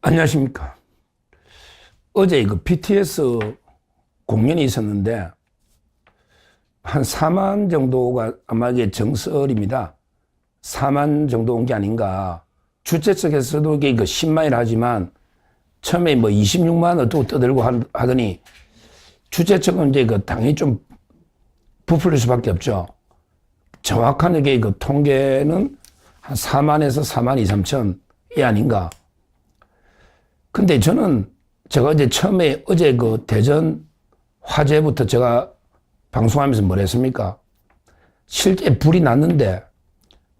안녕하십니까. 어제 그 BTS 공연이 있었는데 한 4만 정도가 아마 이게 정설입니다. 4만 정도 온 게 아닌가. 주최 측에서도 이게 그 10만이라 하지만 처음에 뭐 26만 어쩌고 떠들고 하더니 주최 측은 이제 그 당연히 좀 부풀릴 수밖에 없죠. 정확한 이게 그 통계는 한 4만에서 4만 2, 3천이 아닌가. 근데 저는 제가 이제 처음에 어제 그 대전 화재부터 제가 방송하면서 뭘 했습니까? 실제 불이 났는데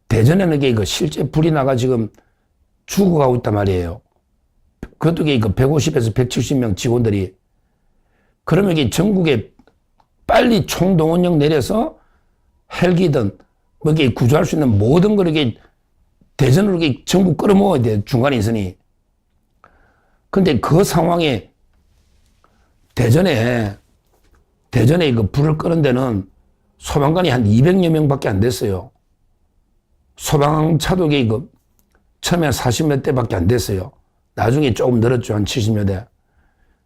대전에는 이게 그 실제 불이 나가 지금 죽어가고 있단 말이에요. 그것도 이게 그 150에서 170명 직원들이. 그러면 이게 전국에 빨리 총동원령 내려서 헬기든 뭐 이게 구조할 수 있는 모든 걸 이게 대전으로 이게 전부 끌어모아야 돼. 중간에 있으니. 근데 그 상황에 대전에 그 불을 끄는 데는 소방관이 한 200여 명밖에 안 됐어요. 소방차도 그 처음에 40몇 대밖에 안 됐어요. 나중에 조금 늘었죠. 한 70여 대.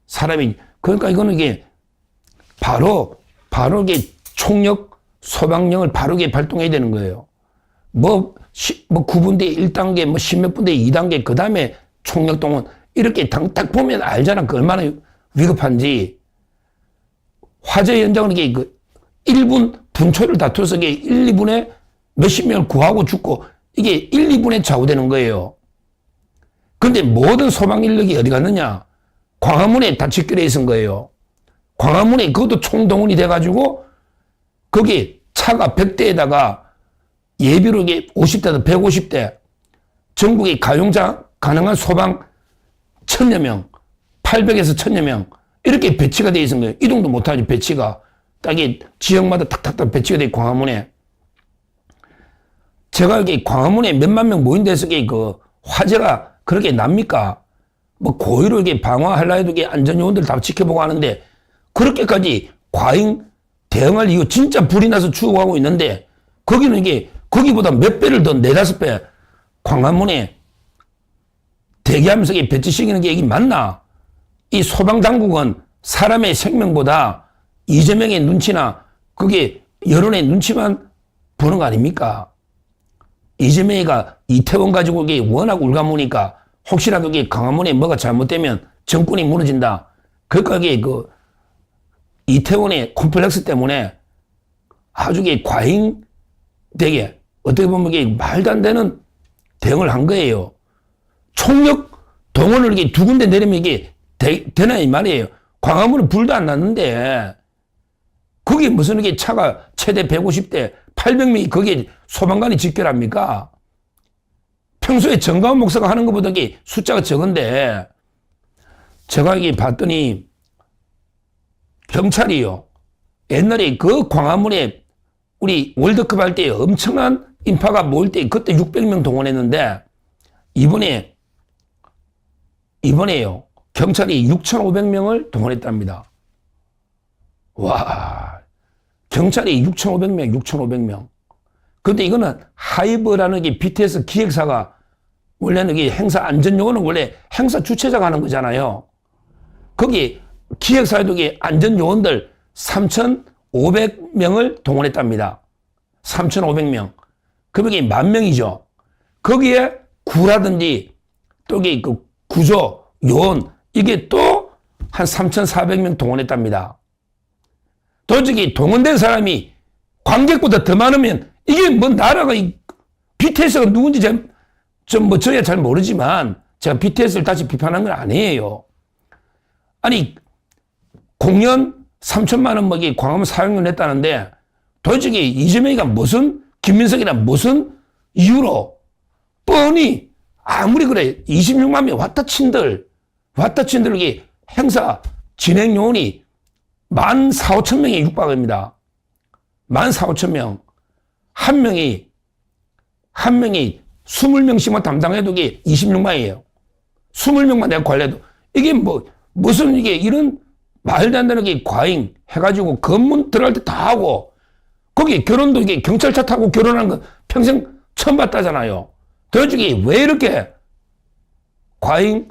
사람이, 그러니까 이거는 이게 바로 이게 총력, 소방령을 바로 이게 발동해야 되는 거예요. 뭐 9분대 1단계, 뭐 10몇 분대 2단계, 그 다음에 총력 동원, 이렇게 딱 보면 알잖아. 그 얼마나 위급한지. 화재 현장은 이게 그 1분 분초를 다투어서 이게 1, 2분에 몇십 명을 구하고 죽고 이게 1, 2분에 좌우되는 거예요. 근데 모든 소방 인력이 어디 갔느냐? 광화문에 다 집결해 있은 거예요. 광화문에 그것도 총동원이 돼가지고 거기 차가 100대에다가 예비로 이게 50대에서 150대 전국에 가용자 가능한 소방 1000여 명, 800에서 1000여 명 이렇게 배치가 돼 있는 거예요. 이동도 못하지 배치가. 딱이 지역마다 탁탁탁 배치가 돼 있고 광화문에. 제가 여기 광화문에 몇만 명 모인 데서 그 화재가 그렇게 납니까? 뭐 고의로 이게 방어하려 해도 이게 안전요원들 다 지켜보고 하는데 그렇게까지 과잉 대응할 이유 진짜 불이 나서 죽어가고 있는데 거기는 이게 거기보다 몇 배를 더 4, 5배 광화문에 대기하면서 배치시키는 게 이게 맞나? 이 소방당국은 사람의 생명보다 이재명의 눈치나 그게 여론의 눈치만 보는 거 아닙니까? 이재명이가 이태원 가지고 이게 워낙 울가무니까 혹시라도 이게 광화문에 뭐가 잘못되면 정권이 무너진다. 그러니까 이게 그 이태원의 콤플렉스 때문에 아주 이게 과잉되게 어떻게 보면 이게 말도 안 되는 대응을 한 거예요. 총력 동원을 이게 두 군데 내리면 이게 되나 이 말이에요. 광화문은 불도 안 났는데 거기 무슨 이게 차가 최대 150대 800명이 거기에 소방관이 집결합니까? 평소에 정가운 목사가 하는 것보다 이게 숫자가 적은데 제가 이게 봤더니 경찰이요. 옛날에 그 광화문에 우리 월드컵 할 때 엄청난 인파가 모일 때 그때 600명 동원했는데 이번에요. 경찰이 6,500명을 동원했답니다. 와, 경찰이 6,500명. 근데 이거는 하이브라는 게 BTS 기획사가 원래는 이 행사 안전요원은 원래 행사 주최자가 하는 거잖아요. 거기 기획사에도 안전요원들 3,500명을 동원했답니다. 3,500명. 그럼 이게 10,000명이죠. 거기에 구라든지 또 이게 그 구조, 요원, 이게 또 한 3,400명 동원했답니다. 도저히 동원된 사람이 관객보다 더 많으면 이게 뭐 나라가 BTS가 누군지 저야 잘 모르지만 제가 BTS를 다시 비판한 건 아니에요. 아니, 공연 3천만 원 먹이 광화문 사용료 냈다는데 도대체 이재명이가 무슨 김민석이나 무슨 이유로 뻔히 아무리 그래 26만 명 왔다 친들 이게 행사 진행 요원이 14,500명에 육박합니다. 14,500명. 한 명이 20명씩만 담당해도 이게 26만이에요. 20명만 내가 관리해도 이게 무슨 이게 이런 말도 안 되는 게 과잉 해가지고 검문 들어갈 때 다 하고 거기 결혼도 이게 경찰차 타고 결혼하는 거 평생 처음 봤다잖아요. 도대체 왜 이렇게 과잉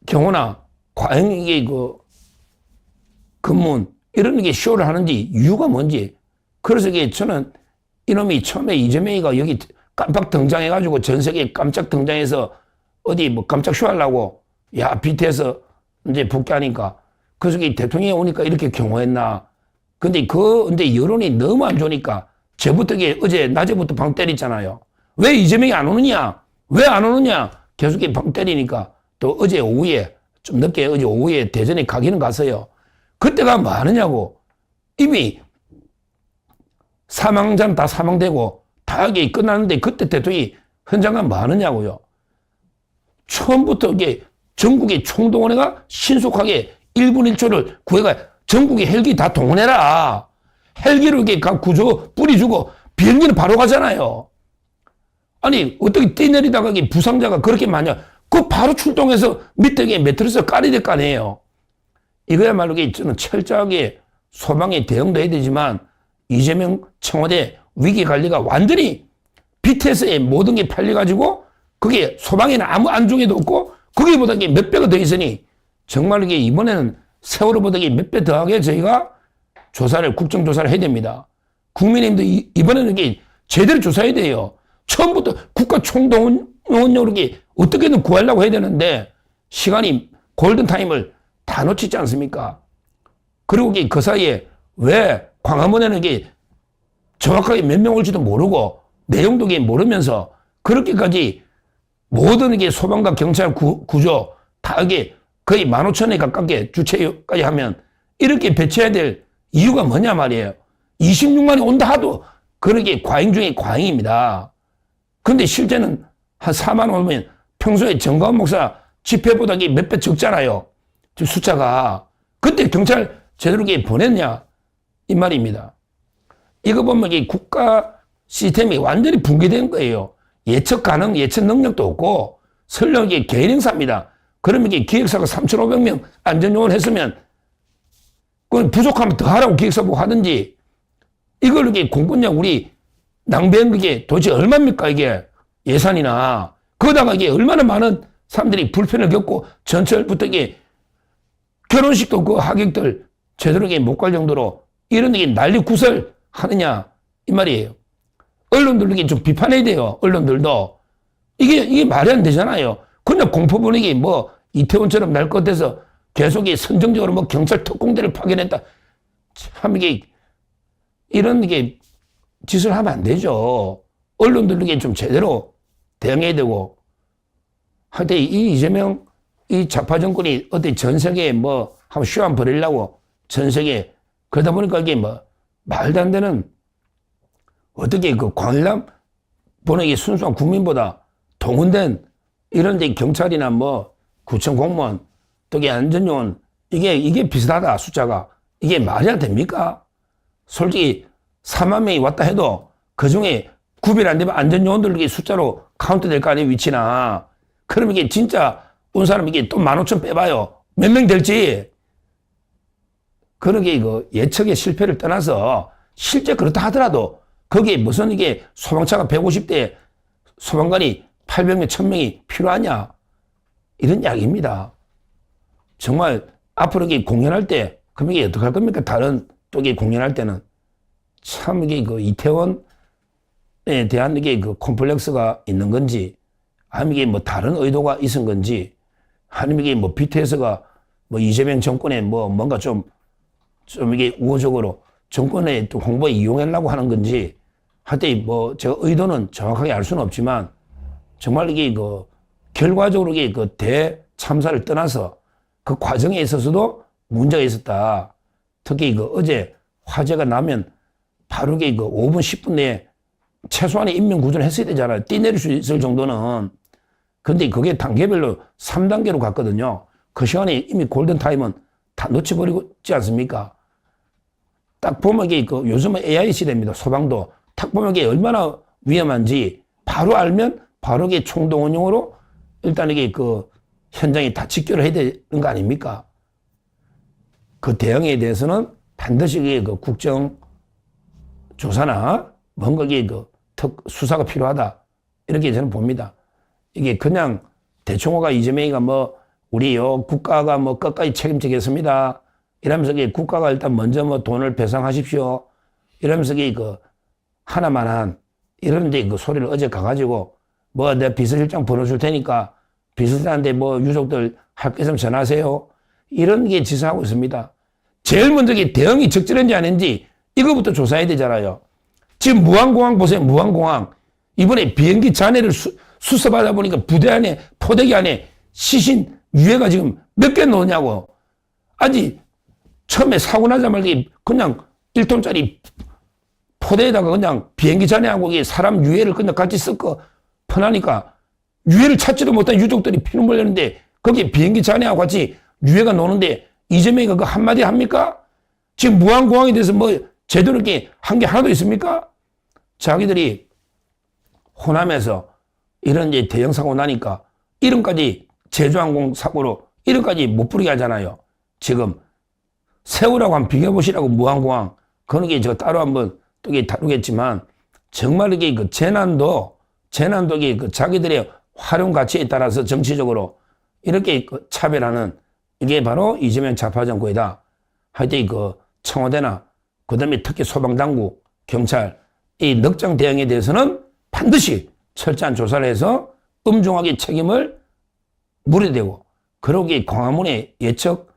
경호나 과연 이게 그 검문 이런 게 쇼를 하는지 이유가 뭔지. 그래서 이게 저는 이놈이 처음에 이재명이가 여기 깜빡 등장해가지고 전 세계에 깜짝 등장해서 어디 뭐 깜짝 쇼 하려고 야 BTS 이제 복귀하니까 그 속에 대통령이 오니까 이렇게 경호했나. 근데 근데 여론이 너무 안 좋으니까 저부터 어제 낮에부터 방 때렸잖아요. 왜 이재명이 안 오느냐? 왜 안 오느냐? 계속 방 때리니까 또 어제 오후에 좀 늦게 어제 오후에 대전에 가기는 갔어요. 그때가 뭐 하느냐고. 이미 사망자는 다 사망되고 다 이게 끝났는데 그때 대통령이 현장 가면 뭐 하느냐고요. 처음부터 이게 전국의 총동원회가 신속하게 1분 1초를 구해가 전국의 헬기 다 동원해라. 헬기로 이렇게 각 구조 뿌리주고 비행기는 바로 가잖아요. 아니 어떻게 뛰내리다가 부상자가 그렇게 많냐. 그 바로 출동해서 밑에 매트리스 깔아야 될 거 아니에요. 이거야말로 저는 철저하게 소방에 대응도 해야 되지만 이재명 청와대 위기관리가 완전히 BTS에 모든 게 팔려가지고 그게 소방에는 아무 안중에도 없고 거기보다 몇 배가 더 있으니 정말 이게 이번에는 세월호보다 몇 배 더하게 저희가 국정조사를 해야 됩니다. 국민의힘도 이번에는 이게 제대로 조사해야 돼요. 처음부터 국가 총동원력으로 어떻게든 구하려고 해야 되는데 시간이 골든타임을 다 놓치지 않습니까? 그리고 그 사이에 왜 광화문에는 정확하게 몇 명 올지도 모르고 내용도 모르면서 그렇게까지 모든 소방과 경찰 구조 다 거의 15,000에 가깝게 주체까지 하면 이렇게 배치해야 될 이유가 뭐냐 말이에요. 26만이 온다 하도 그렇게 과잉 중에 과잉입니다. 근데 실제는 한 4만 오면 평소에 정가원 목사 집회보다 몇 배 적잖아요. 숫자가. 그때 경찰 제대로 보냈냐? 이 말입니다. 이거 보면 국가 시스템이 완전히 붕괴된 거예요. 예측 가능, 예측 능력도 없고 설령 개인 행사입니다. 그러면 기획사가 3,500명 안전요원 했으면 그건 부족하면 더 하라고 기획사 보고 하든지 이걸 공권력 우리 낭비한 게 도대체 얼마입니까 이게 예산이나 거기다가 얼마나 많은 사람들이 불편을 겪고 전철부터 결혼식도 그 하객들 제대로 못 갈 정도로 이런 난리 구설 하느냐 이 말이에요. 언론들도 좀 비판해야 돼요. 언론들도 이게 말이 안 되잖아요. 그냥 공포 분위기 이태원처럼 날 것 같아서 계속 선정적으로 경찰 특공대를 파견했다. 참 이런 짓을 하면 안 되죠. 언론들도 좀 제대로 대응해야 되고. 하여튼 이 이재명 이 좌파 정권이 어디 전 세계에 한번 쇼 한 벌이려고 전 세계 그러다 보니까 말도 안 되는 어떻게 광일남 보는 순수한 국민보다 동원된 이런 데 경찰이나 구청 공무원 또 안전요원 이게 비슷하다 숫자가 이게 말이 안 됩니까? 솔직히 4만 명이 왔다 해도 그 중에 구별 안 되면 안전요원들 숫자로 카운트 될 거 아니에요 위치나. 그러면 진짜 온 사람 또 15,000 빼봐요. 몇 명 될지. 그러게 예측의 실패를 떠나서 실제 그렇다 하더라도 거기에 무슨 소방차가 150대 소방관이 800명, 1000명이 필요하냐. 이런 이야기입니다. 정말 앞으로 공연할 때 그럼 어떻게 할 겁니까? 다른 또 공연할 때는 참 이태원에 대한 콤플렉스가 있는 건지 아니면 다른 의도가 있은 건지 아니면 BTS가 이재명 정권에 뭔가 좀 우호적으로 정권의 또 홍보에 이용하려고 하는 건지 하여튼 제가 의도는 정확하게 알 수는 없지만 정말 결과적으로 대참사를 떠나서 그 과정에 있어서도 문제가 있었다. 특히 어제 화재가 나면 바로 5분, 10분 내에 최소한의 인명 구조를 했어야 되잖아요. 뛰내릴 수 있을 정도는. 근데 그게 단계별로 3단계로 갔거든요. 그 시간에 이미 골든타임은 다 놓쳐버리고 있지 않습니까? 딱 보면 요즘은 AI 시대입니다. 소방도. 딱 보면 얼마나 위험한지 바로 알면 바로 총동원용으로 일단 현장에 다 직결을 해야 되는 거 아닙니까? 그 대응에 대해서는 반드시 국정조사나 뭔가 수사가 필요하다. 이렇게 저는 봅니다. 이게 그냥 대충호가 이재명이가 우리요, 국가가 뭐 끝까지 책임지겠습니다. 이러면서 국가가 일단 먼저 뭐 돈을 배상하십시오. 이러면서 그 하나만한 이런데 그 소리를 어제 가가지고 뭐 내 비서실장 벌어줄 테니까 비서실장한테 뭐 유족들 할 게 있으면 전화하세요. 이런 게 지사하고 있습니다. 제일 먼저 대응이 적절한지 아닌지 이거부터 조사해야 되잖아요. 지금 무안공항 보세요. 무안공항. 이번에 비행기 잔해를 수습하다 보니까 부대 안에 포대기 안에 시신 유해가 지금 몇 개 넣었냐고. 아직 처음에 사고 나자마자 그냥 1톤짜리 포대에다가 그냥 비행기 잔해하고 사람 유해를 그냥 같이 섞어 퍼나니까 유해를 찾지도 못한 유족들이 피눈물 흘리는데 거기에 비행기 잔해하고 같이 유해가 노는데 이재명이가 그 한마디 합니까? 지금 무안공항에 대해서 뭐 제대로 이렇게 한 게 하나도 있습니까? 자기들이 호남에서 이런 대형 사고 나니까 이름까지 제주항공 사고로 이름까지 못 부르게 하잖아요. 지금 세월하고 한번 비교해보시라고 무안공항. 그런 게 저 따로 한번 또 다루겠지만 정말 이게 그 재난도 그 자기들의 활용 가치에 따라서 정치적으로 이렇게 그 차별하는 이게 바로 이재명 좌파 정권이다. 하여튼 그 청와대나 그다음에 특히 소방당국, 경찰 이 넉장 대응에 대해서는 반드시 철저한 조사를 해서 엄중하게 책임을 물어야 되고 그러기에 광화문의 예측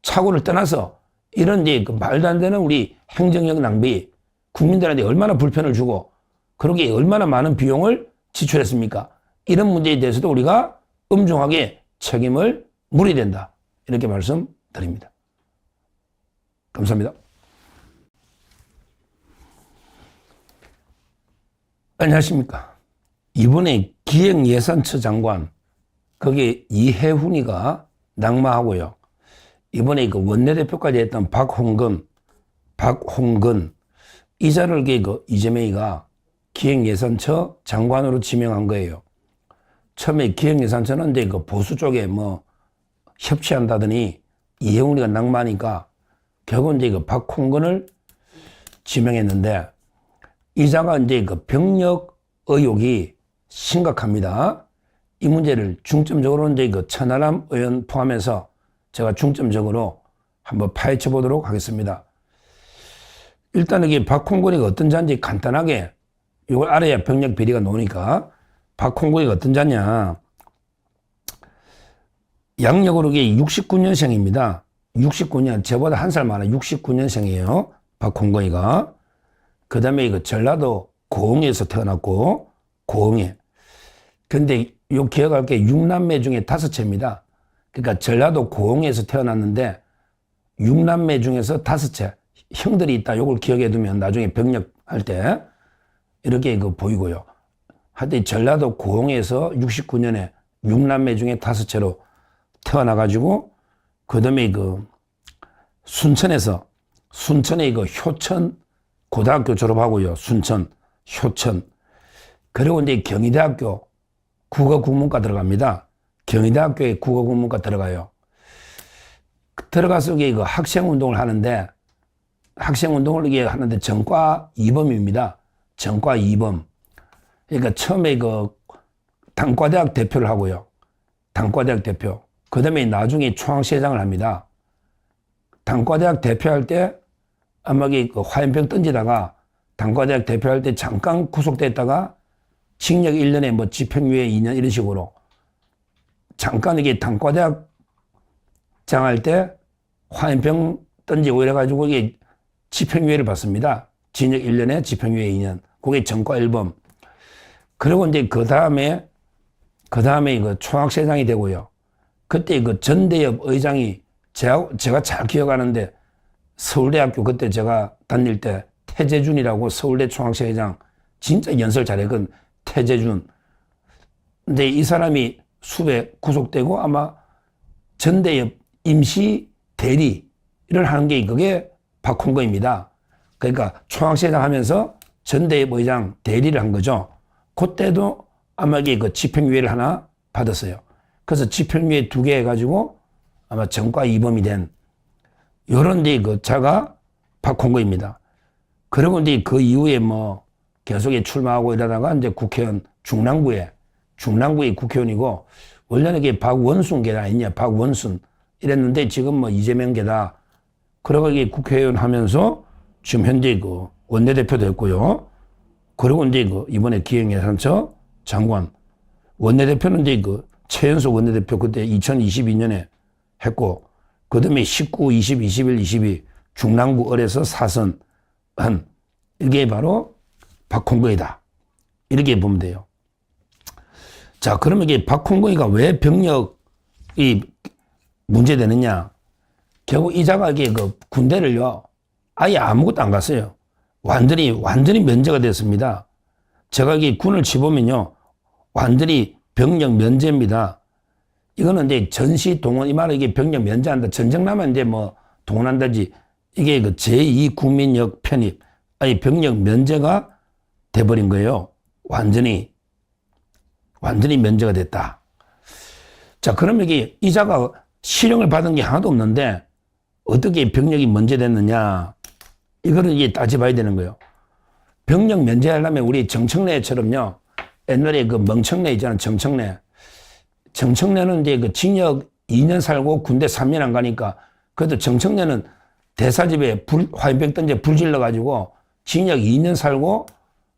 착오를 떠나서 이런 그 말도 안 되는 우리 행정력 낭비 국민들한테 얼마나 불편을 주고 그러기에 얼마나 많은 비용을 지출했습니까? 이런 문제에 대해서도 우리가 엄중하게 책임을 물어야 된다. 이렇게 말씀드립니다. 감사합니다. 안녕하십니까. 이번에 기획예산처 장관 거기에 이해훈이가 낙마하고요. 이번에 그 원내대표까지 했던 박홍근 이자를 그 이재명이가 기획예산처 장관으로 지명한 거예요. 처음에 기획예산처는 이제 그 보수 쪽에 뭐 협치한다더니 이해훈이가 낙마하니까 결국은 이제 그 박홍근을 지명했는데 이자가 이제 그 병력 의혹이 심각합니다. 이 문제를 중점적으로 이제 그 천하람 의원 포함해서 제가 중점적으로 한번 파헤쳐 보도록 하겠습니다. 일단 이게 박홍근이가 어떤 자인지 간단하게 이걸 알아야 병력 비리가 나오니까 박홍근이가 어떤 자냐. 양력으로 이게 69년생입니다. 69년, 저보다 한 살 많아. 69년생이에요. 박홍근이가. 그 다음에 이거 전라도 고흥에서 태어났고, 고흥에. 근데 요 기억할 게 6남매 중에 5채입니다. 그러니까 전라도 고흥에서 태어났는데 6남매 중에서 5채. 형들이 있다. 요걸 기억해 두면 나중에 병력할 때 이렇게 그 보이고요. 하여튼 전라도 고흥에서 69년에 6남매 중에 5채로 태어나가지고 그 다음에 그 순천에 그 효천 고등학교 졸업하고요. 순천, 효천. 그리고 이제 경희대학교 국어국문과 들어갑니다. 경희대학교에 국어국문과 들어가요. 들어가서 그 학생운동을 하는데 학생운동을 이게 하는데 전과 2범입니다. 전과 2범. 그러니까 처음에 그 단과대학 대표를 하고요. 단과대학 대표. 그 다음에 나중에 총학시장을 합니다. 단과대학 대표할 때 아마 그 화염병 던지다가 단과대학 대표할 때 잠깐 구속됐다가 징역 1년에 뭐 집행유예 2년 이런 식으로 잠깐 이게 단과대학 장할 때 화염병 던지고 이래가지고 이게 집행유예를 받습니다. 징역 1년에 집행유예 2년. 그게 전과 1범. 그리고 이제 그 다음에 그 총학시장이 되고요. 그때 그 전대협 의장이 제가 잘 기억하는데 서울대학교 그때 제가 다닐 때 태재준이라고 서울대 총학시회장 진짜 연설 잘했건 태재준. 근데 이 사람이 수배 구속되고 아마 전대협 임시 대리를 하는 게 그게 박홍근입니다. 그러니까 총학시회장 하면서 전대협 의장 대리를 한 거죠. 그때도 아마 이게 그 집행유예를 하나 받았어요. 그래서 집행유예 2개 해가지고 아마 전과 2범이 된 요런 데 그 자가 박홍근입니다. 그리고 이제 그 이후에 뭐 계속 출마하고 이러다가 이제 국회의원 중랑구의 국회의원이고 원래는 이게 박원순 계다 아니냐, 박원순. 이랬는데 지금 뭐 이재명 계다. 그러고 이게 국회의원 하면서 지금 현재 그 원내대표 됐고요. 그리고 이제 그 이번에 기획예산처 장관. 원내대표는 이제 그 최연소 원내대표 그때 2022년에 했고, 그 다음에 19, 20, 21, 22 중랑구 을에서 사선 한 이게 바로 박홍거이다. 이렇게 보면 돼요. 자, 그러면 이게 박홍거이가 왜 병력이 문제되느냐? 결국 이자가 이게 그 군대를요, 아예 아무것도 안 갔어요. 완전히 면제가 됐습니다. 제가 이게 군을 치보면요, 완전히 병력 면제입니다. 이거는 이제 전시 동원, 이 말은 이게 병력 면제한다. 전쟁 나면 이제 뭐 동원한다지. 이게 그 제2국민역 편입, 아니 병력 면제가 돼버린 거예요. 완전히 면제가 됐다. 자, 그러면 이게 이자가 실형을 받은 게 하나도 없는데 어떻게 병력이 면제됐느냐? 이거를 이게 따져봐야 되는 거예요. 병력 면제하려면 우리 정청래처럼요. 옛날에 그 멍청래 있잖아, 정청래. 정청래는 이제 그 징역 2년 살고 군대 3년 안 가니까 그래도 정청래는 대사집에 화염병 던져 불 질러가지고 징역 2년 살고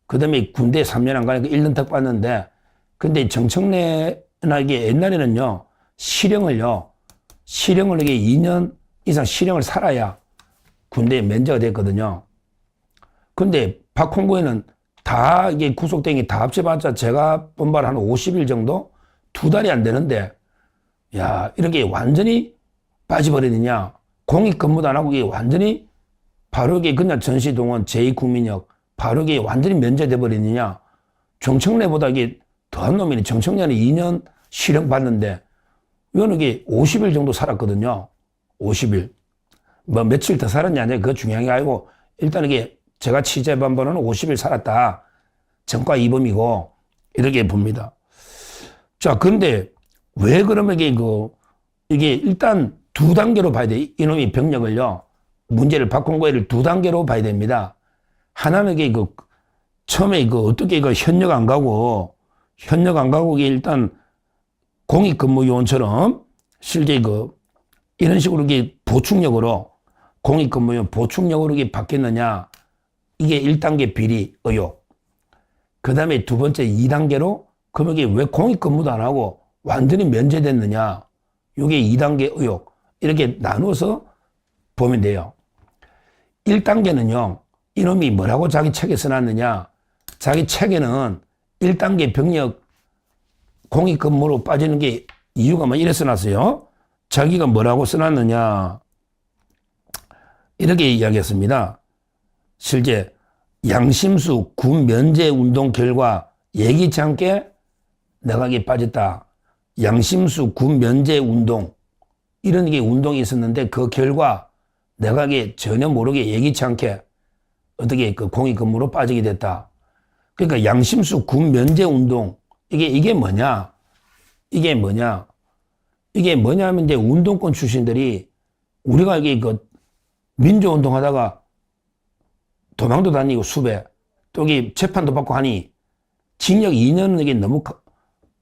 그 다음에 군대 3년 안 가니까 1년 딱 받는데 근데 정청래나 이게 옛날에는요, 실형을 이게 2년 이상 실형을 살아야 군대에 면제가 됐거든요. 근데 박홍구에는 다 이게 구속된 게 다 합쳐봤자 제가 본 바로 한 50일 정도? 2달이 안 되는데, 야, 이렇게 완전히 빠져버리느냐. 공익근무도 안 하고 이게 완전히 바로 이게 그냥 전시동원 제2국민역 바로 이게 완전히 면제돼 버리느냐. 정청래보다 이게 더한 놈이네. 정청래는 2년 실형 받는데, 이거는 이게 50일 정도 살았거든요. 50일. 뭐 며칠 더 살았냐, 그거 중요한 게 아니고, 일단 이게 제가 취재한 바로는 50일 살았다. 전과 이범이고, 이렇게 봅니다. 자, 그런데 왜 그러면 이게 일단 2단계로 봐야 돼. 이놈이 병력을요, 문제를 박홍거이를 2단계로 봐야 됩니다. 하나는 이게 처음에 어떻게 현역 안 가고 이게 일단 공익근무요원처럼 실제 이런 식으로 이게 보충력으로 공익근무요원 보충력으로 이게 바뀌었느냐. 이게 1단계 비리 의혹. 그 다음에 두 번째 2단계로 그럼 이게 왜 공익근무도 안 하고 완전히 면제됐느냐. 이게 2단계 의혹. 이렇게 나눠서 보면 돼요. 1단계는요. 이놈이 뭐라고 자기 책에 써놨느냐. 자기 책에는 1단계 병력 공익근무로 빠지는 게 이유가 뭐 이래 써놨어요. 자기가 뭐라고 써놨느냐. 이렇게 이야기했습니다. 실제 양심수 군 면제 운동 결과 예기치 않게 내가 이게 빠졌다. 양심수 군 면제 운동. 이런 게 운동이 있었는데 그 결과 내가 이게 전혀 모르게 예기치 않게 어떻게 공익근무로 빠지게 됐다. 그러니까 양심수 군 면제 운동. 이게 뭐냐? 이게 뭐냐면 이제 운동권 출신들이 우리가 이게 민주운동 하다가 도망도 다니고 수배, 또 이게 재판도 받고 하니 징역 2년은 이게 너무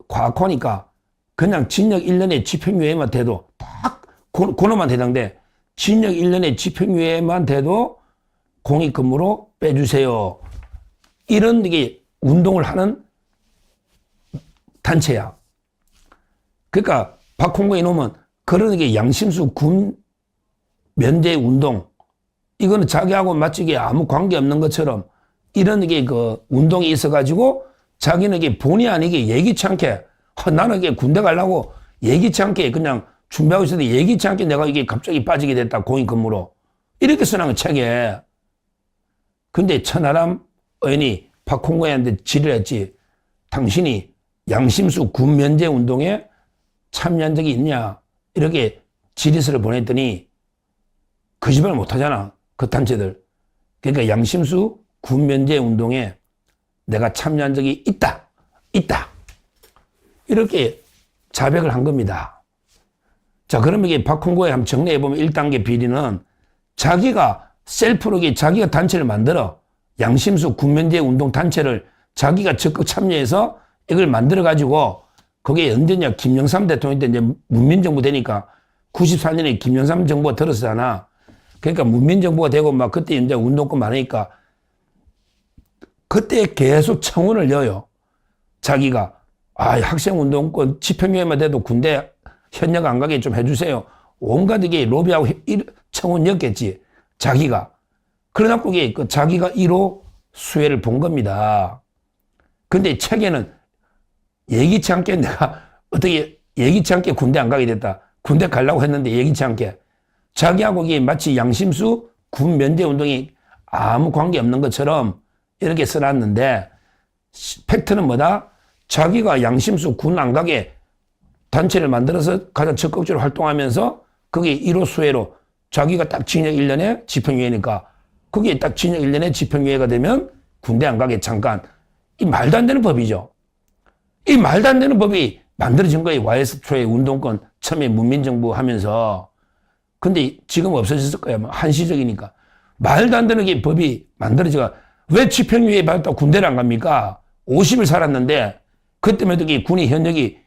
과학하니까 그냥 징역 1년에 집행유예만 돼도 딱 그놈만 해당돼. 징역 1년에 집행유예만 돼도 공익근무로 빼주세요. 이런 이게 운동을 하는 단체야. 그러니까 박홍구 이놈은 그런 게 양심수 군 면제 운동, 이거는 자기하고 마치 이게 아무 관계 없는 것처럼 이런 게 운동이 있어가지고 자기는 이게 본의 아니게 예기치 않게 나는 이게 군대 가려고 예기치 않게 그냥 준비하고 있었는데 예기치 않게 내가 이게 갑자기 빠지게 됐다. 공익근무로. 이렇게 써놓은 책에. 근데 천하람 의원이 박홍구한테 질의를 했지. 당신이 양심수 군 면제 운동에 참여한 적이 있냐. 이렇게 질의서를 보냈더니 거짓말 못하잖아. 그 단체들. 그러니까 양심수 군 면제 운동에 내가 참여한 적이 있다. 이렇게 자백을 한 겁니다. 자, 그러면 이게 박홍구에 한번 정리해보면 1단계 비리는 자기가 셀프로 자기가 단체를 만들어 양심수 군 면제 운동 단체를 자기가 적극 참여해서 이걸 만들어가지고 그게 언제냐? 김영삼 대통령 때 이제 문민정부 되니까 94년에 김영삼 정부가 들었잖아. 그러니까 문민정부가 되고 막 그때 이제 운동권 많으니까 그때 계속 청원을 여요. 자기가 학생운동권 집행유예만 돼도 군대 현역 안 가게 좀 해주세요. 온갖 이게 로비하고 청원 였겠지. 자기가. 그러다 그게 자기가 1호 수혜를 본 겁니다. 근데 책에는 예기치 않게 내가 어떻게 예기치 않게 군대 안 가게 됐다. 군대 가려고 했는데 예기치 않게. 자기하고 이게 마치 양심수 군 면제 운동이 아무 관계 없는 것처럼 이렇게 써놨는데 팩트는 뭐다? 자기가 양심수 군 안 가게 단체를 만들어서 가장 적극적으로 활동하면서 그게 1호 수혜로 자기가 딱 징역 1년에 집행유예니까 그게 딱 징역 1년에 집행유예가 되면 군대 안 가게 잠깐. 이 말도 안 되는 법이죠. 이 말도 안 되는 법이 만들어진 거예요. YS-초의 운동권 처음에 문민정부 하면서. 근데 지금 없어졌을 거야. 한시적이니까. 말도 안 되는 게 법이 만들어져가 왜 집행유예 받았다고 군대를 안 갑니까? 50일 살았는데 그때만 해도 군이 현역이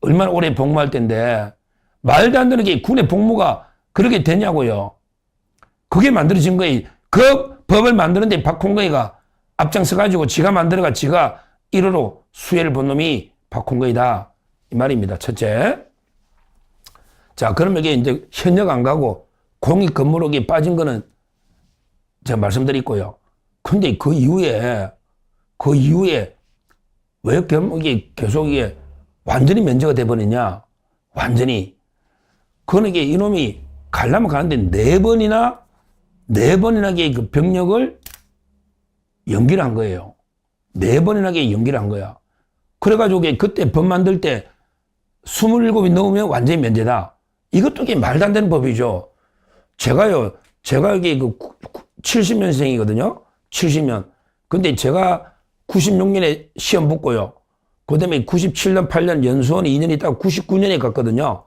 얼마나 오래 복무할 텐데 말도 안 되는 게 군의 복무가 그렇게 되냐고요. 그게 만들어진 거예요. 그 법을 만드는데 박홍거이가 앞장서가지고 지가 만들어가 지가 1호로 수혜를 본 놈이 박홍거이다. 이 말입니다. 첫째. 자, 그러면 이게 이제 현역 안 가고 공익 근무록에 빠진 거는 제가 말씀드렸고요. 근데 그 이후에 왜 이게 계속 이게 완전히 면제가 돼버리냐? 완전히. 그건 이게 이놈이 가려면 가는데 네 번이나 그 병력을 연기를 한 거예요. 네 번이나 연기를 한 거야. 그래가지고 그때 법 만들 때 27이 넘으면 완전히 면제다. 이것도 이게 말도 안 되는 법이죠. 제가 이게 70년생이거든요. 70년. 근데 제가 96년에 시험 붙고요. 그 다음에 97년, 8년 연수원 2년 있다가 99년에 갔거든요.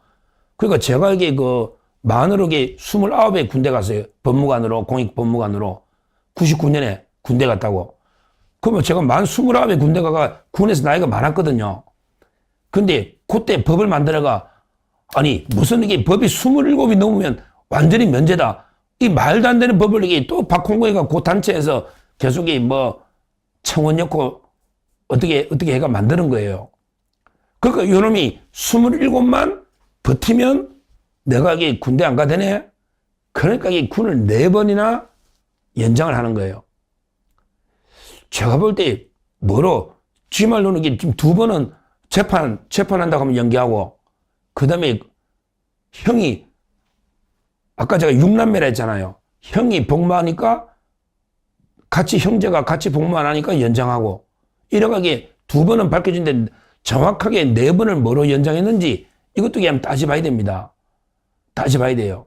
그러니까 제가 이게 만으로 29에 군대 갔어요. 법무관으로, 공익법무관으로. 99년에 군대 갔다고. 그러면 제가 만 29에 군대 가가 군에서 나이가 많았거든요. 근데 그때 법을 만들어가 아니 무슨 이게 법이 27이 넘으면 완전히 면제다. 이 말도 안 되는 법을 이게 또 박홍거이가 그 단체에서 계속 청원 엮고 어떻게 해가 만드는 거예요. 그러니까 요놈이 27만 버티면 내가 이게 군대 안 가되네. 그러니까 이 군을 4번이나 연장을 하는 거예요. 제가 볼 때 지 말로는 지금 2번은 재판한다고 하면 연기하고 그 다음에 형이 아까 제가 6남매라 했잖아요. 형이 복무하니까 형제가 같이 복무 안 하니까 연장하고 이렇게 2번은 밝혀진데 정확하게 4번을 뭐로 연장했는지 이것도 그냥 따져봐야 됩니다. 따져봐야 돼요.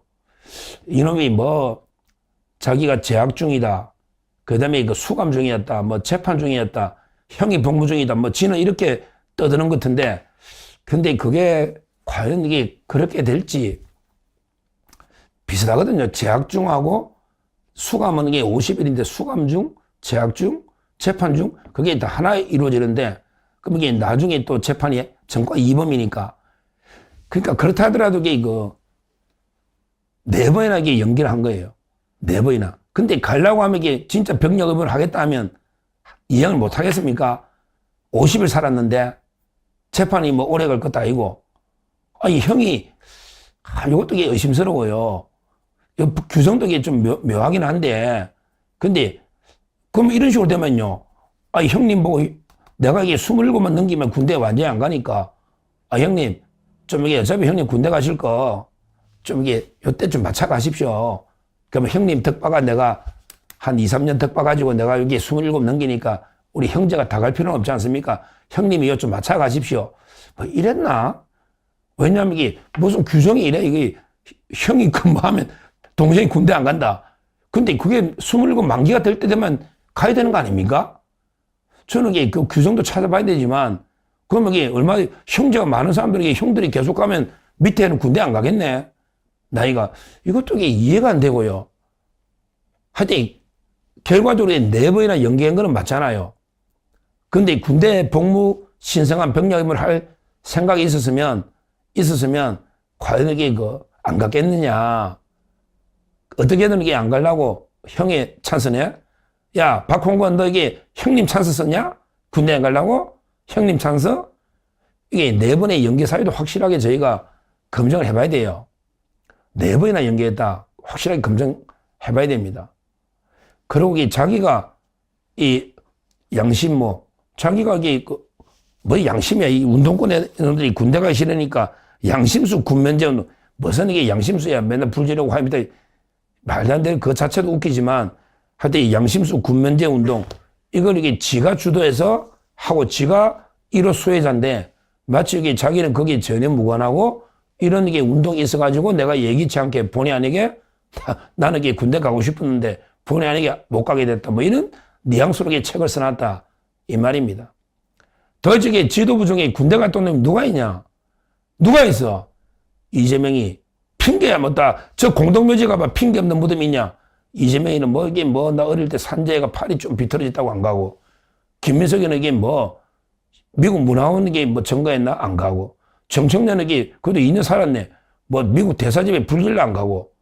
이놈이 자기가 재학 중이다. 그 다음에 수감 중이었다. 재판 중이었다. 형이 복무 중이다. 지는 이렇게 떠드는 것 같은데 근데 그게 과연 이게 그렇게 될지 비슷하거든요. 재학 중하고 수감은 이게 50일인데 수감 중, 재학 중, 재판 중 그게 다 하나에 이루어지는데 그럼 이게 나중에 또 재판이 전과 2범이니까 그러니까 그렇다 하더라도 이게 4번이나 이게 연기를 한 거예요. 4번이나. 근데 가려고 하면 이게 진짜 병력업을 하겠다 하면 이행을 못 하겠습니까? 50일 살았는데 재판이 오래 갈 것도 아니고 아니 형이 이것도 이게 의심스러워요. 규정도 이게 좀 묘하긴 한데 근데 그럼 이런 식으로 되면요. 형님 보고 내가 이게 27만 넘기면 군대 완전히 안 가니까 형님 좀 이게 어차피 형님 군대 가실 거 좀 이게 요때 좀 맞춰 가십시오. 그러면 형님 덕박아 내가 한 2, 3년 덕박 가지고 내가 여기 27 넘기니까 우리 형제가 다 갈 필요는 없지 않습니까? 형님이 이거 좀 맞춰 가십시오. 이랬나? 왜냐면 이게 무슨 규정이 이래. 이게 형이 근무하면 동생이 군대 안 간다. 근데 그게 27 만기가 될 때 되면 가야 되는 거 아닙니까? 저는 이게 그 규정도 찾아봐야 되지만 그러면 이게 얼마나 형제가 많은 사람들이 형들이 계속 가면 밑에는 군대 안 가겠네. 나이가. 이것도 이게 이해가 안 되고요. 하여튼 결과적으로 4번이나 연기한 거는 맞잖아요. 근데 군대 복무 신성한 병력임을 할 생각이 있었으면 과연 이게 안 갔겠느냐. 어떻게든 이게 안 가려고 형의 찬스네. 야, 박홍건 너 이게 형님 찬스 썼냐? 군대 안 가려고? 형님 찬스? 이게 4번의 연계 사유도 확실하게 저희가 검증을 해봐야 돼요. 4번이나 연계했다. 확실하게 검증해봐야 됩니다. 그리고 이게 자기가 이 양심 자기가 이게 뭐 양심이야. 이 운동권 애들이 군대 가기 싫으니까 양심수 군면제 운동. 무슨 이게 양심수야. 맨날 불지르고 하입니다. 말도 안 되는 그 자체도 웃기지만 하여튼 이 양심수 군면제 운동 이걸 이게 지가 주도해서 하고 지가 1호 수혜자인데 마치 이게 자기는 거기에 전혀 무관하고 이런 게 운동이 있어가지고 내가 예기치 않게 본의 아니게 나는 이게 군대 가고 싶었는데 본의 아니게 못 가게 됐다. 뭐 이런 뉘앙스로 책을 써놨다. 이 말입니다. 도대체 지도부 중에 군대 갔다 온 놈이 누가 있냐? 누가 있어? 이재명이 핑계야 뭐다. 저 공동묘지 가봐 핑계 없는 무덤이 있냐? 이재명이는 이게 나 어릴 때 산재가 팔이 좀 비틀어졌다고 안 가고 김민석이는 이게 미국 문화원 이게 증거했나 안 가고 정청래는 이게 그래도 2년 살았네. 미국 대사집에 불길래 안 가고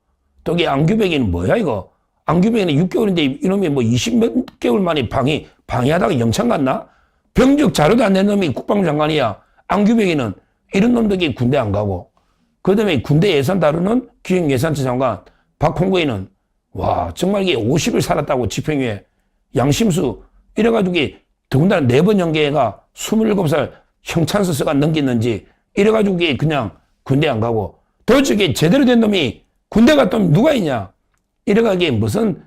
또 이게 안규백이는 뭐야 이거? 안규백이는 6개월인데 이놈이 20몇 개월 만에 방해하다가 영창 갔나? 병적 자료도 안 낸 놈이 국방장관이야. 안규백이는 이런 놈들이 군대 안 가고 그 다음에 군대 예산 다루는 기획예산처 장관 박홍구이는 와 정말 이게 50일 살았다고 집행유예 양심수 이래가지고 이게 더군다나 4번 연계가 27살 형찬스가 넘겼는지 이래가지고 이게 그냥 군대 안 가고 도대체 이게 제대로 된 놈이 군대 갔다 오면 누가 있냐? 이래가지고 무슨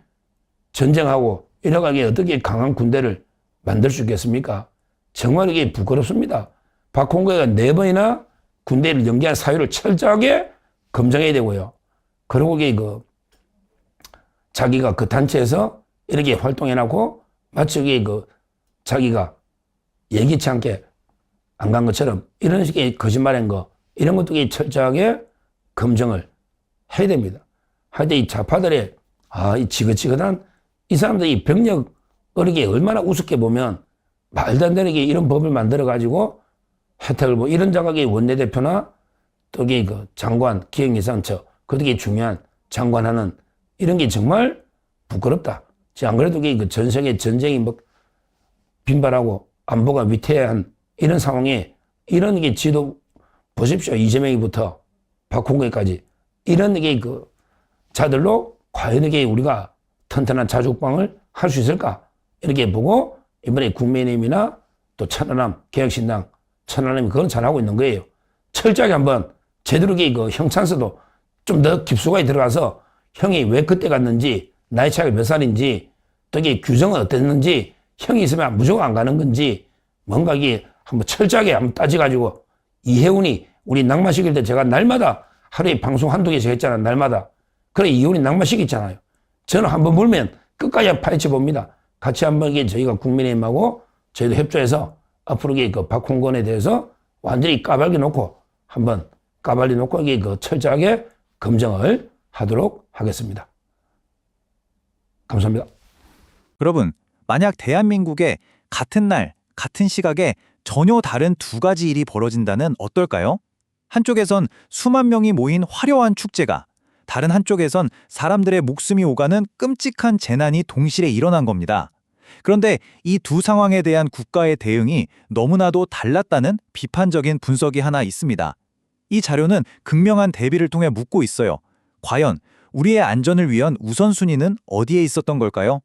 전쟁하고 이래가지고 어떻게 강한 군대를 만들 수 있겠습니까? 정말 이게 부끄럽습니다. 박홍구가 4번이나 군대를 연계한 사유를 철저하게 검증해야 되고요. 그리고 이게 자기가 그 단체에서 이렇게 활동해놓고 마치 이게 자기가 예기치 않게 안 간 것처럼 이런 식의 거짓말한 거 이런 것도 철저하게 검증을 해야 됩니다. 하여튼 이 좌파들의 이 지긋지긋한 이 사람들이 병력 어리게 얼마나 우습게 보면 말도 안 되는 게 이런 법을 만들어 가지고 혜택을 이런 자각의 원내대표나 또 이게 장관 기획예산처 그게 중요한 장관하는 이런 게 정말 부끄럽다. 안 그래도 전 세계 전쟁이 빈발하고 안보가 위태한 이런 상황에 이런 게 지도 보십시오. 이재명이부터 박홍구까지 이런 게 자들로 과연 이게 우리가 튼튼한 자주국방을 할 수 있을까? 이렇게 보고 이번에 국민의힘이나 또 천하람 개혁신당 천하람이 그건 잘하고 있는 거예요. 철저하게 한번 제대로 형찬스도 좀 더 깊숙하게 들어가서 형이 왜 그때 갔는지 나이 차이가 몇 살인지 또 이게 규정은 어땠는지 형이 있으면 무조건 안 가는 건지 뭔가 이게 한번 철저하게 한번 따져가지고 이혜훈이 우리 낙마시킬 때 제가 날마다 하루에 방송 한두 개씩 했잖아. 날마다. 그래 이혜훈이 낙마시켰잖아요. 저는 한번 물면 끝까지 파헤쳐 봅니다. 같이 한번 저희가 국민의힘하고 저희도 협조해서 앞으로 박홍건에 대해서 완전히 까발려 놓고 한번 까발려 놓고 철저하게 검증을 하도록 하겠습니다. 감사합니다. 여러분, 만약 대한민국에 같은 날, 같은 시각에 전혀 다른 두 가지 일이 벌어진다면 어떨까요? 한쪽에선 수만 명이 모인 화려한 축제가, 다른 한쪽에선 사람들의 목숨이 오가는 끔찍한 재난이 동시에 일어난 겁니다. 그런데 이 두 상황에 대한 국가의 대응이 너무나도 달랐다는 비판적인 분석이 하나 있습니다. 이 자료는 극명한 대비를 통해 묻고 있어요. 과연 우리의 안전을 위한 우선순위는 어디에 있었던 걸까요?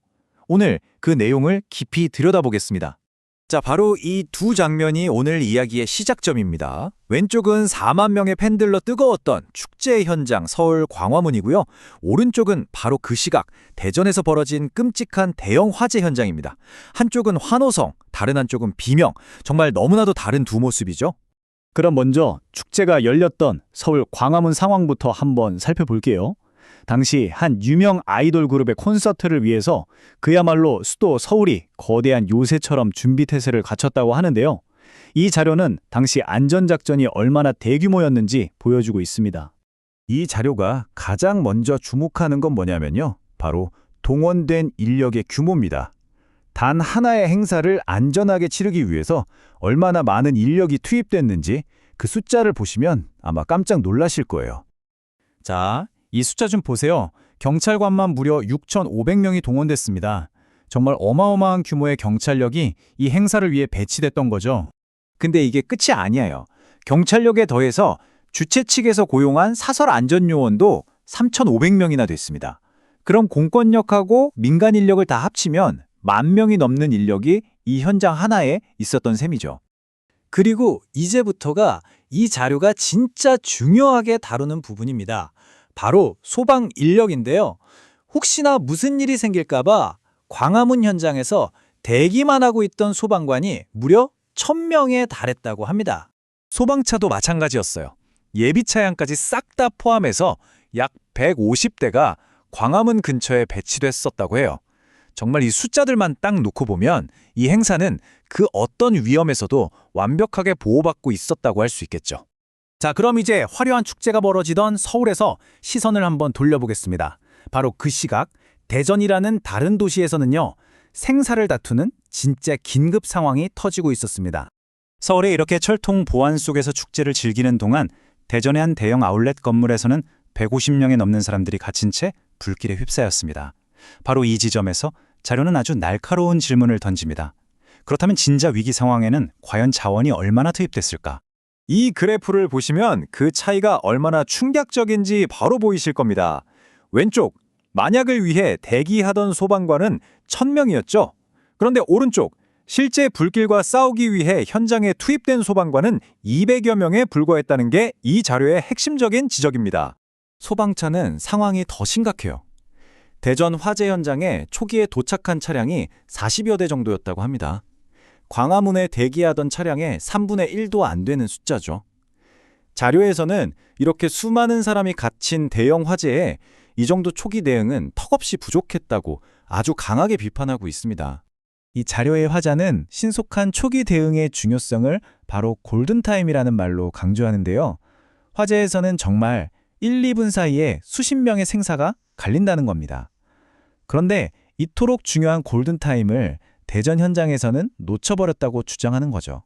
오늘 그 내용을 깊이 들여다보겠습니다. 자, 바로 이 두 장면이 오늘 이야기의 시작점입니다. 왼쪽은 4만 명의 팬들로 뜨거웠던 축제 현장 서울 광화문이고요. 오른쪽은 바로 그 시각 대전에서 벌어진 끔찍한 대형 화재 현장입니다. 한쪽은 환호성, 다른 한쪽은 비명. 정말 너무나도 다른 두 모습이죠. 그럼 먼저 축제가 열렸던 서울 광화문 상황부터 한번 살펴볼게요. 당시 한 유명 아이돌 그룹의 콘서트를 위해서 그야말로 수도 서울이 거대한 요새처럼 준비태세를 갖췄다고 하는데요. 이 자료는 당시 안전작전이 얼마나 대규모였는지 보여주고 있습니다. 이 자료가 가장 먼저 주목하는 건 뭐냐면요. 바로 동원된 인력의 규모입니다. 단 하나의 행사를 안전하게 치르기 위해서 얼마나 많은 인력이 투입됐는지 그 숫자를 보시면 아마 깜짝 놀라실 거예요. 자, 이 숫자 좀 보세요. 경찰관만 무려 6,500명이 동원됐습니다. 정말 어마어마한 규모의 경찰력이 이 행사를 위해 배치됐던 거죠. 근데 이게 끝이 아니에요. 경찰력에 더해서 주최 측에서 고용한 사설 안전요원도 3,500명이나 됐습니다. 그럼 공권력하고 민간 인력을 다 합치면 10,000명이 넘는 인력이 이 현장 하나에 있었던 셈이죠. 그리고 이제부터가 이 자료가 진짜 중요하게 다루는 부분입니다. 바로 소방 인력인데요. 혹시나 무슨 일이 생길까봐 광화문 현장에서 대기만 하고 있던 소방관이 무려 1,000명에 달했다고 합니다. 소방차도 마찬가지였어요. 예비 차량까지 싹 다 포함해서 약 150대가 광화문 근처에 배치됐었다고 해요. 정말 이 숫자들만 딱 놓고 보면 이 행사는 그 어떤 위험에서도 완벽하게 보호받고 있었다고 할 수 있겠죠. 자, 그럼 이제 화려한 축제가 벌어지던 서울에서 시선을 한번 돌려보겠습니다. 바로 그 시각, 대전이라는 다른 도시에서는요, 생사를 다투는 진짜 긴급 상황이 터지고 있었습니다. 서울에 이렇게 철통 보안 속에서 축제를 즐기는 동안 대전의 한 대형 아울렛 건물에서는 150명이 넘는 사람들이 갇힌 채 불길에 휩싸였습니다. 바로 이 지점에서 자료는 아주 날카로운 질문을 던집니다. 그렇다면 진짜 위기 상황에는 과연 자원이 얼마나 투입됐을까? 이 그래프를 보시면 그 차이가 얼마나 충격적인지 바로 보이실 겁니다. 왼쪽, 만약을 위해 대기하던 소방관은 1,000명이었죠. 그런데 오른쪽, 실제 불길과 싸우기 위해 현장에 투입된 소방관은 200여 명에 불과했다는 게 이 자료의 핵심적인 지적입니다. 소방차는 상황이 더 심각해요. 대전 화재 현장에 초기에 도착한 차량이 40여 대 정도였다고 합니다. 광화문에 대기하던 차량의 3분의 1도 안 되는 숫자죠. 자료에서는 이렇게 수많은 사람이 갇힌 대형 화재에 이 정도 초기 대응은 턱없이 부족했다고 아주 강하게 비판하고 있습니다. 이 자료의 화자는 신속한 초기 대응의 중요성을 바로 골든타임이라는 말로 강조하는데요. 화재에서는 정말 1, 2분 사이에 수십 명의 생사가 갈린다는 겁니다. 그런데 이토록 중요한 골든타임을 대전 현장에서는 놓쳐버렸다고 주장하는 거죠.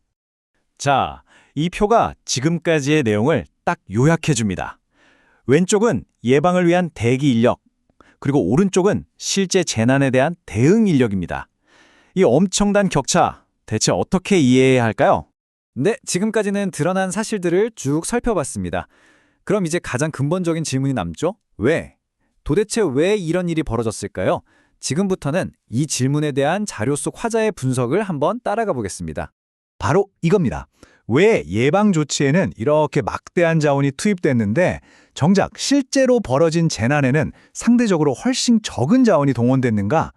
자, 이 표가 지금까지의 내용을 딱 요약해줍니다. 왼쪽은 예방을 위한 대기 인력, 그리고 오른쪽은 실제 재난에 대한 대응 인력입니다. 이 엄청난 격차, 대체 어떻게 이해해야 할까요? 네, 지금까지는 드러난 사실들을 쭉 살펴봤습니다. 그럼 이제 가장 근본적인 질문이 남죠? 왜? 도대체 왜 이런 일이 벌어졌을까요? 지금부터는 이 질문에 대한 자료 속 화자의 분석을 한번 따라가 보겠습니다. 바로 이겁니다. 왜 예방 조치에는 이렇게 막대한 자원이 투입됐는데 정작 실제로 벌어진 재난에는 상대적으로 훨씬 적은 자원이 동원됐는가?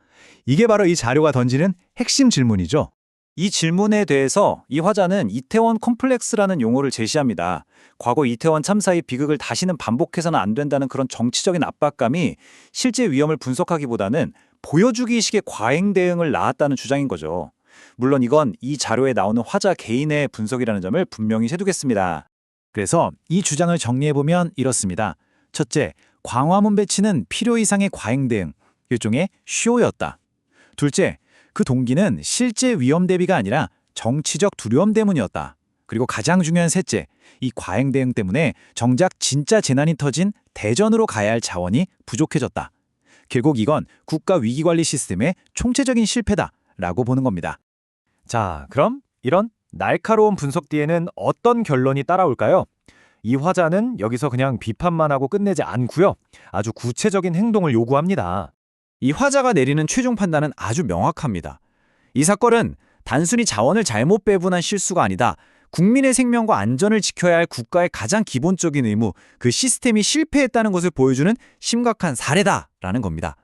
이게 바로 이 자료가 던지는 핵심 질문이죠. 이 질문에 대해서 이 화자는 이태원 컴플렉스라는 용어를 제시합니다. 과거 이태원 참사의 비극을 다시는 반복해서는 안 된다는 그런 정치적인 압박감이 실제 위험을 분석하기보다는 보여주기식의 과잉 대응을 낳았다는 주장인 거죠. 물론 이건 이 자료에 나오는 화자 개인의 분석이라는 점을 분명히 해두겠습니다. 그래서 이 주장을 정리해보면 이렇습니다. 첫째, 광화문 배치는 필요 이상의 과잉 대응, 일종의 쇼였다. 둘째, 그 동기는 실제 위험 대비가 아니라 정치적 두려움 때문이었다. 그리고 가장 중요한 셋째, 이 과잉 대응 때문에 정작 진짜 재난이 터진 대전으로 가야 할 자원이 부족해졌다. 결국 이건 국가 위기관리 시스템의 총체적인 실패다라고 보는 겁니다. 자, 그럼 이런 날카로운 분석 뒤에는 어떤 결론이 따라올까요? 이 화자는 여기서 그냥 비판만 하고 끝내지 않고요. 아주 구체적인 행동을 요구합니다. 이 화자가 내리는 최종 판단은 아주 명확합니다. 이 사건은 단순히 자원을 잘못 배분한 실수가 아니다. 국민의 생명과 안전을 지켜야 할 국가의 가장 기본적인 의무, 그 시스템이 실패했다는 것을 보여주는 심각한 사례다라는 겁니다.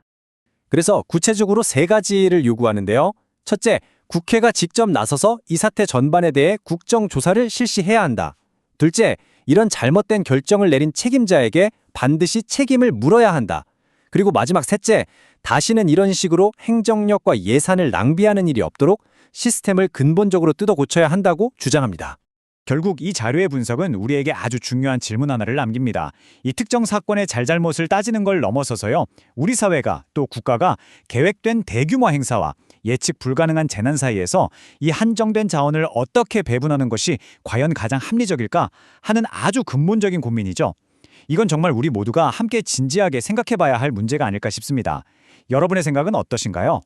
그래서 구체적으로 3가지를 요구하는데요. 첫째, 국회가 직접 나서서 이 사태 전반에 대해 국정조사를 실시해야 한다. 둘째, 이런 잘못된 결정을 내린 책임자에게 반드시 책임을 물어야 한다. 그리고 마지막 셋째, 다시는 이런 식으로 행정력과 예산을 낭비하는 일이 없도록 시스템을 근본적으로 뜯어 고쳐야 한다고 주장합니다. 결국 이 자료의 분석은 우리에게 아주 중요한 질문 하나를 남깁니다. 이 특정 사건의 잘잘못을 따지는 걸 넘어서서요. 우리 사회가 또 국가가 계획된 대규모 행사와 예측 불가능한 재난 사이에서 이 한정된 자원을 어떻게 배분하는 것이 과연 가장 합리적일까 하는 아주 근본적인 고민이죠. 이건 정말 우리 모두가 함께 진지하게 생각해 봐야 할 문제가 아닐까 싶습니다. 여러분의 생각은 어떠신가요?